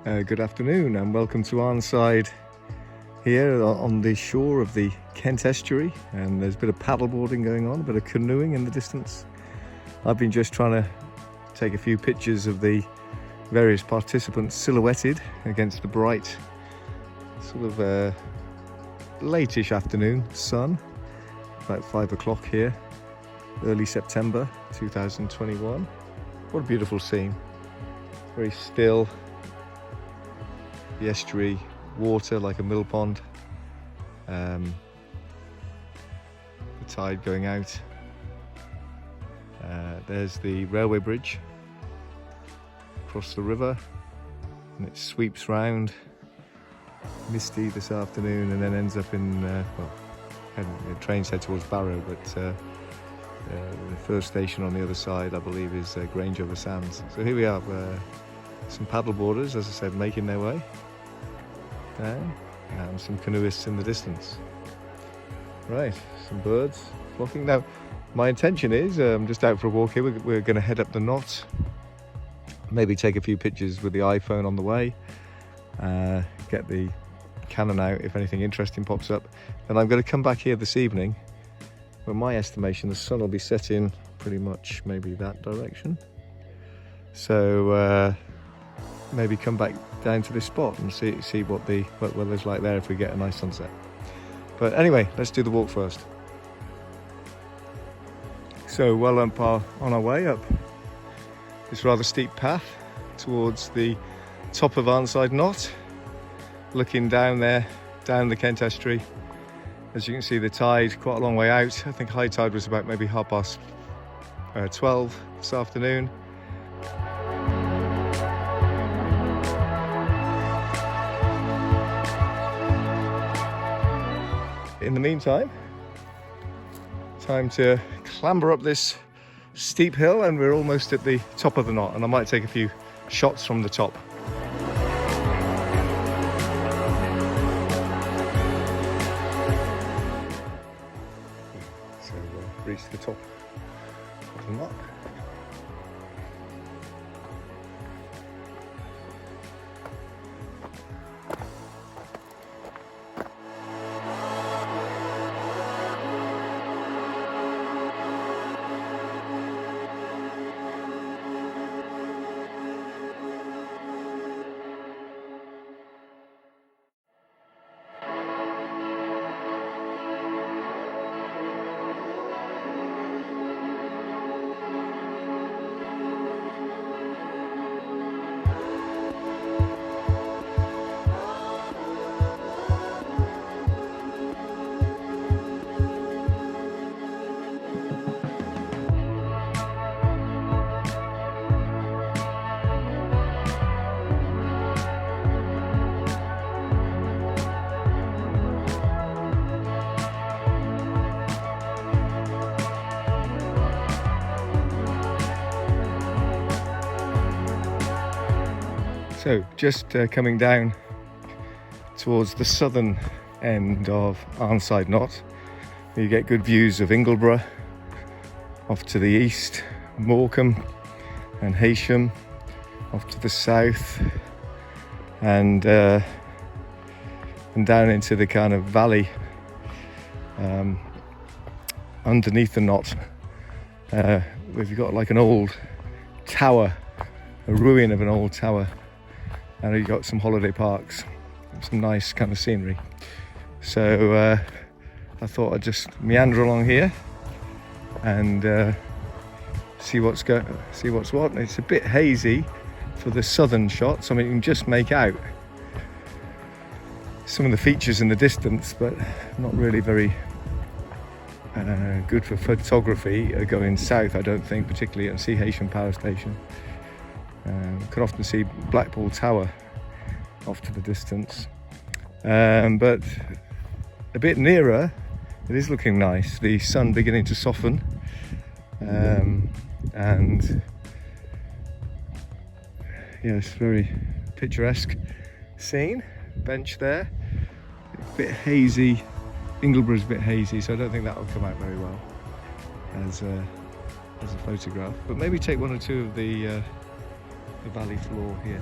Good afternoon and welcome to Arnside here on the shore of the Kent Estuary, and there's a bit of paddleboarding going on, a bit of canoeing in the distance. I've been just trying to take a few pictures of the various participants silhouetted against the bright sort of late-ish afternoon sun, about 5 o'clock here, early September 2021. What a beautiful scene, very still. The estuary water like a mill pond, the tide going out. There's the railway bridge across the river, and it sweeps round, misty this afternoon, and then ends up in, the trains head towards Barrow, but the first station on the other side I believe is Grange-over-Sands. So here we are, some paddleboarders, as I said, making their way down, and some canoeists in the distance. Right, some birds flocking. Now, my intention is, I'm just out for a walk here. We're going to head up the Knott, maybe take a few pictures with the iPhone on the way, get the Canon out if anything interesting pops up. Then I'm going to come back here this evening, but my estimation, the sun will be setting pretty much maybe that direction. So maybe come back down to this spot and see what the weather's like there if we get a nice sunset. But anyway, let's do the walk first. So well on our way up this rather steep path towards the top of Arnside Knott, looking down there, down the Kent Estuary. As you can see, the tide quite a long way out. I think high tide was about maybe 12:30 this afternoon. In the meantime, time to clamber up this steep hill, and we're almost at the top of the Knott, and I might take a few shots from the top. So we've reached the top of the Knott. So just coming down towards the southern end of Arnside Knott, you get good views of Ingleborough, off to the east, Morecambe and Heysham, off to the south, and down into the kind of valley underneath the Knott. We've got like an old tower, a ruin of an old tower. And you've got some holiday parks, some nice kind of scenery. So I thought I'd just meander along here and see what's what. It's a bit hazy for the southern shots. I mean, you can just make out some of the features in the distance, but not really very good for photography going south, I don't think, particularly at Sea Heysham Power Station. Can often see Blackpool Tower off to the distance, but a bit nearer it is looking nice. The sun beginning to soften, and yes, very picturesque scene. Bench there, a bit hazy. Ingleborough's a bit hazy, so I don't think that will come out very well as a photograph, but maybe take one or two of the valley floor here.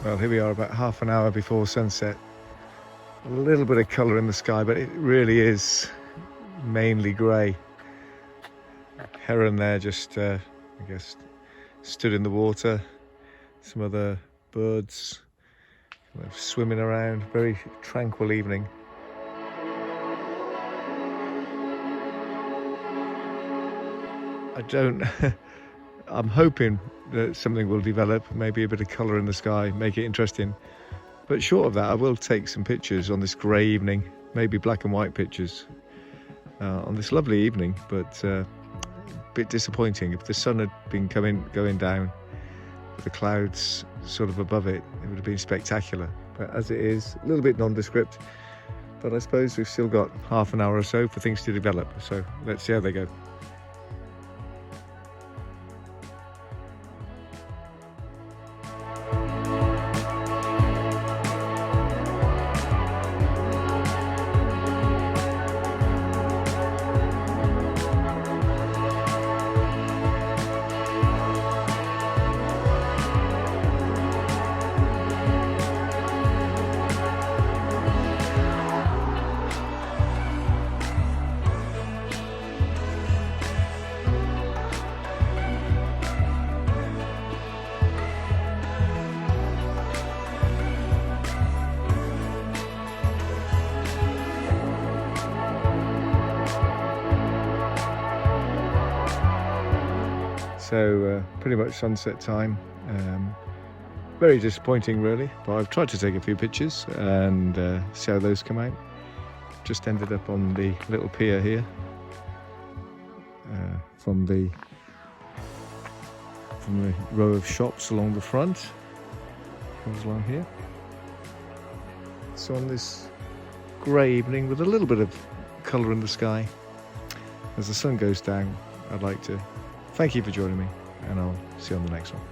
Well, here we are about half an hour before sunset. A little bit of colour in the sky, but it really is mainly grey. Heron there just, I guess, stood in the water. Some other birds kind of swimming around. Very tranquil evening. I'm hoping that something will develop, maybe a bit of colour in the sky, make it interesting. But short of that, I will take some pictures on this grey evening, maybe black and white pictures on this lovely evening, but a bit disappointing. If the sun had been going down with the clouds sort of above it, it would have been spectacular. But as it is, a little bit nondescript, but I suppose we've still got half an hour or so for things to develop, so let's see how they go. So pretty much sunset time. Very disappointing really, but I've tried to take a few pictures and see how those come out. Just ended up on the little pier here from the row of shops along the front. Comes along here. So on this grey evening with a little bit of colour in the sky, as the sun goes down, I'd like to thank you for joining me, and I'll see you on the next one.